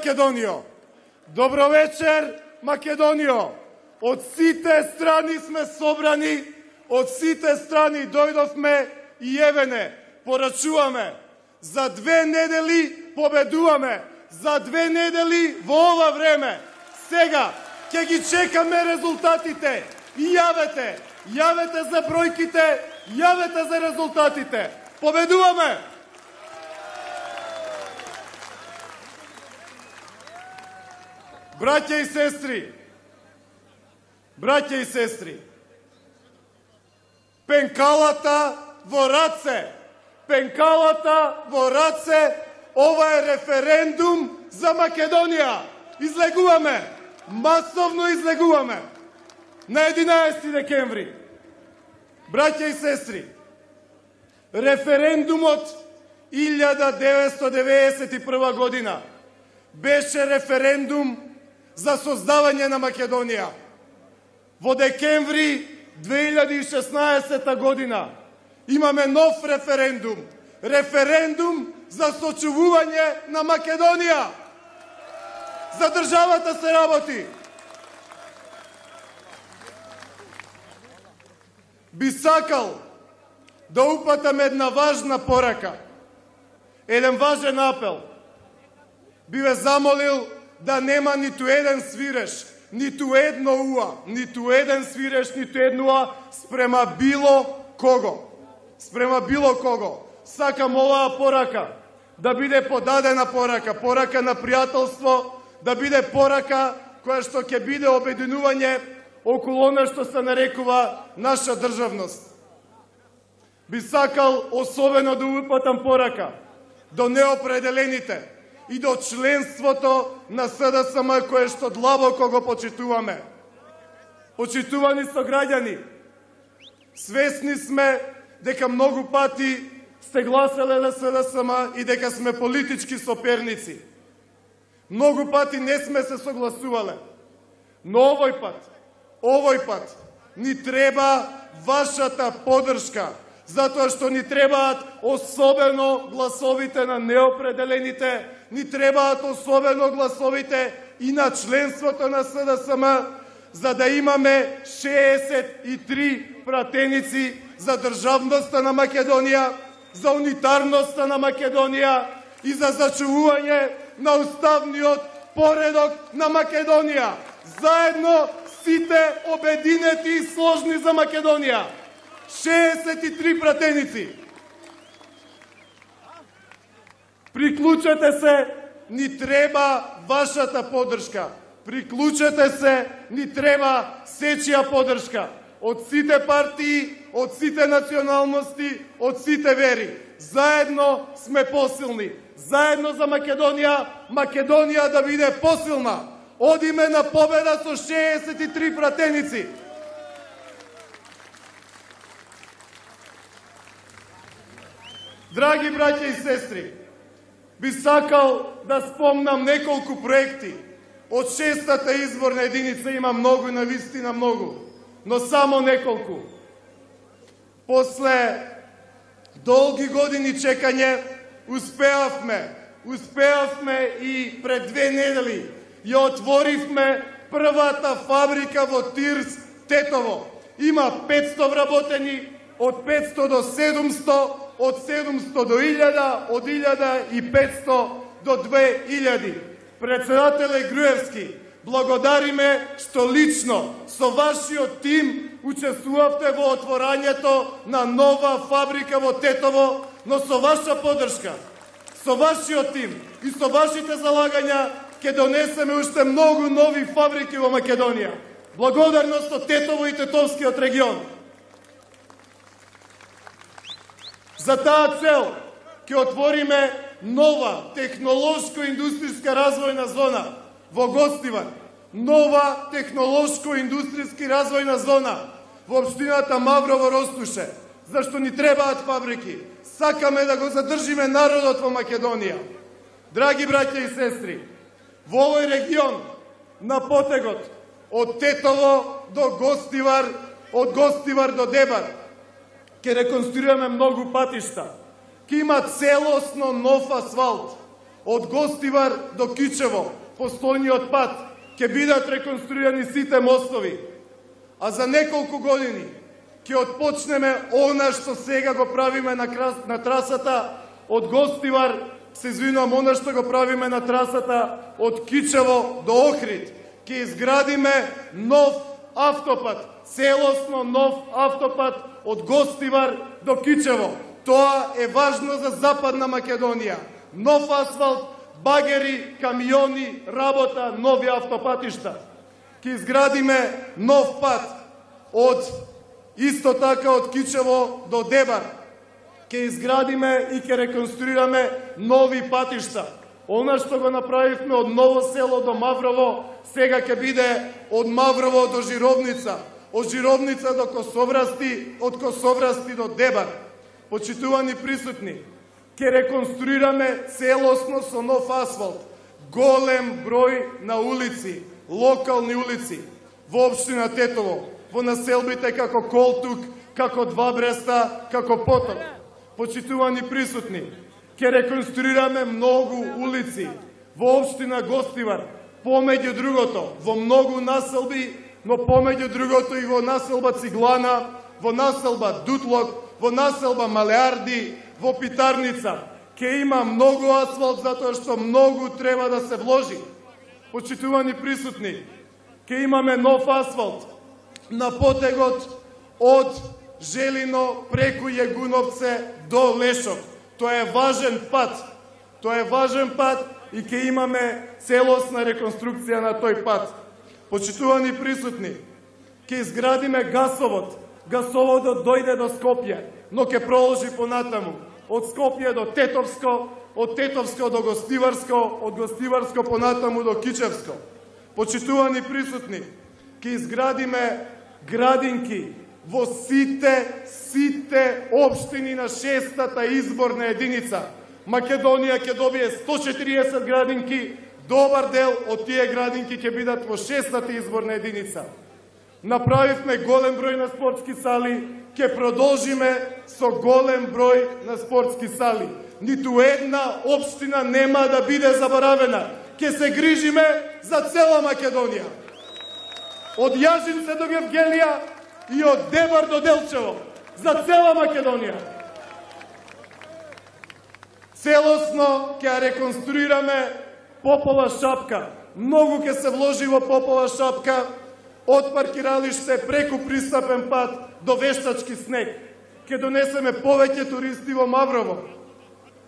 Македонијо! Добро вечер, Македонијо! Од сите страни сме собрани, од сите страни дојдовме и евене, порачуваме. За 2 недели победуваме. За 2 недели во ова време. Сега ќе ги чекаме резултатите. И јавете за бројките, јавете за резултатите. Победуваме! Браќа и сестри, пенкалата во раце, ова е референдум за Македонија. Излегуваме, масовно излегуваме. На 11 декември. Браќа и сестри, референдумот 1991 година беше референдум за создавање на Македонија. Во декември 2016 година имаме нов референдум. Референдум за сочувување на Македонија. За државата се работи. Би сакал да упатам една важна порака, еден важен апел. Би ве замолил да нема ниту еден свиреш, ниту едно уа, ниту еден свиреш, ниту едно уа спрема било кого. Спрема било кого. Сакам оваа порака да биде подадена порака на пријателство, да биде порака која што ќе биде обединување околу она што се нарекува наша државност. Би сакал особено да упатам порака до неопределените и до членството на СДСМ кое што длабоко го почитуваме. Почитувани сограѓани, свесни сме дека многу пати сте гласале за СДСМ и дека сме политички соперници. Многу пати не сме се согласувале. Но овој пат ни треба вашата поддршка, затоа што ни требаат особено гласовите на неопределените, ни требаат особено гласовите и на членството на СДСМ, за да имаме 63 пратеници за државноста на Македонија, за унитарноста на Македонија и за зачувување на уставниот поредок на Македонија. Заедно сите обединети и сложни за Македонија. 63 пратеници. Приклучете се, ни треба вашата поддршка. Приклучете се, ни треба сечија поддршка. Од сите партии, од сите националности, од сите вери. Заедно сме посилни. Заедно за Македонија, Македонија да биде посилна. Одиме на победа со 63 пратеници. Драги браќа и сестри, би сакал да спомнам неколку проекти. Од 6-та изборна единица има многу, навистина многу, но само неколку. После долги години чекање, успеавме и пред 2 недели ја отворивме првата фабрика во Тирс, Тетово. Има 500 вработени, од 500 до 700, од 700 до 1000, од 1500 до 2000. Председателе Груевски, благодариме што лично со вашиот тим учествувавте во отворањето на нова фабрика во Тетово, но со ваша поддршка, со вашиот тим и со вашите залагања ќе донесеме уште многу нови фабрики во Македонија. Благодарност од Тетово и Тетовскиот регион. За таа цел ќе отвориме нова технолошко-индустријска развојна зона во Гостивар. Нова технолошко-индустријски развојна зона во општината Маврово Ростуше. Зашто ни требаат фабрики. Сакаме да го задржиме народот во Македонија. Драги браќа и сестри, во овој регион на потегот од Тетово до Гостивар, од Гостивар до Дебар, ќе реконструираме многу патишта. Ќе има целосно нов асфалт. Од Гостивар до Кичево, постојниот пат, ќе бидат реконструирани сите мостови, а за неколку години ќе отпочнеме она што сега го правиме на трасата од Гостивар, она што го правиме на трасата од Кичево до Охрид. Ќе изградиме нов автопат, целосно нов автопат од Гостивар до Кичево. Тоа е важно за Западна Македонија. Нов асфалт, багери, камиони, работа, нови автопатишта. Ќе изградиме нов пат исто така од Кичево до Дебар. Ќе изградиме и ќе реконструираме нови патишта. Она што го направивме од Ново село до Маврово, сега ќе биде од Маврово до Жировница, од Жировница до Косоврасти, од Косоврасти до Дебар. Почитувани присутни, ќе реконструираме целосно со нов асфалт голем број на улици, локални улици во општина Тетово, во населбите како Колтук, како Два Бреста, како Поток. Почитувани присутни, ќе реконструираме многу улици во општина Гостивар, помеѓу другото во многу населби, но помеѓу другото и во населба Циглана, во населба Дутлок, во населба Малеарди, во Питарница. Ќе има многу асфалт затоа што многу треба да се вложи. Почитувани присутни, ќе имаме нов асфалт на потегот од Желино преку Јегуновце до Лешов. Тоа е важен пат. Тоа е важен пат и ќе имаме целосна реконструкција на тој пат. Почитувани присутни, ќе изградиме гасовод. Гасоводот дојде до Скопје, но ќе проложи понатаму. Од Скопје до Тетовско, од Тетовско до Гостиварско, од Гостиварско понатаму до Кичевско. Почитувани присутни, ќе изградиме градинки во сите општини на 6-та изборна единица. Македонија ќе добие 140 градинки, добар дел од тие градинки ќе бидат во 6-та изборна единица. Направивме голем број на спортски сали, ќе продолжиме со голем број на спортски сали. Ниту една општина нема да биде заборавена. Ќе се грижиме за цела Македонија. Од Јажинце до Гевгелија и од Дебар до Делчево. За цела Македонија. Целосно ќе реконструираме Попова шапка. Многу ќе се вложи во Попова шапка, од паркиралиште преку пристапен пат до вештачки снег. Ќе донесеме повеќе туристи во Маврово.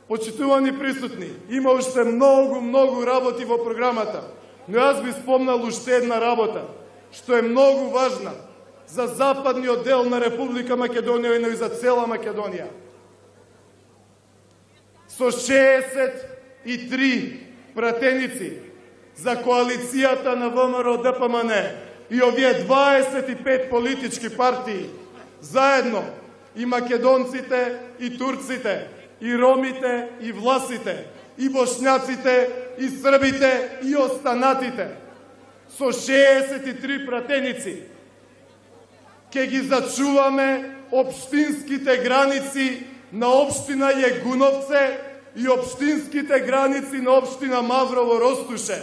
Почитувани присутни, има уште многу работи во програмата, но јас би спомнал уште една работа, што е многу важна за западниот дел на Република Македонија, но и за цела Македонија. Со 63 пратеници за коалицијата на ВМРО ДПМН и овие 25 политички партии, заедно и македонците, и турците, и ромите, и власите, и бошњаците, и србите, и останатите, со 63 пратеници, ќе ги зачуваме општинските граници на општина Јегуновце и општинските граници на општина Маврово Ростуше.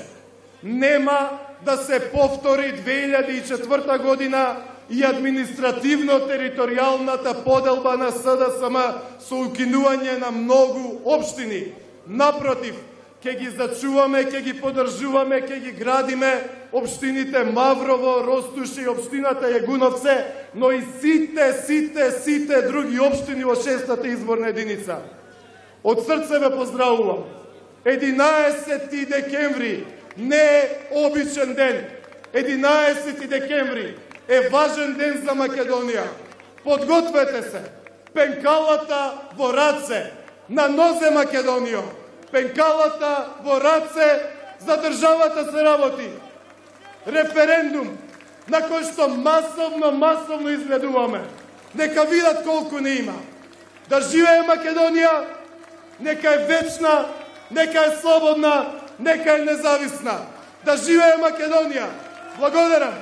Нема да се повтори 2004 година и административно-територијалната поделба на СДСМ со укинување на многу општини. Напротив, ќе ги зачуваме, ќе ги поддржуваме, ќе ги градиме општините Маврово, Ростуше и општината Јегуновце, но и сите други општини во 6-та изборна единица. Од срце ве поздравувам. 11 декември не е обичен ден. 11 декември е важен ден за Македонија. Подгответе се. Пенкалата во раце. На нозе Македонијо. Пенкалата во раце, за државата се работи. Референдум на кој што масовно изгледуваме. Нека видат колку не има. Да живее Македонија, нека е вечна, нека е слободна, нека е независна. Да живее Македонија. Благодарам.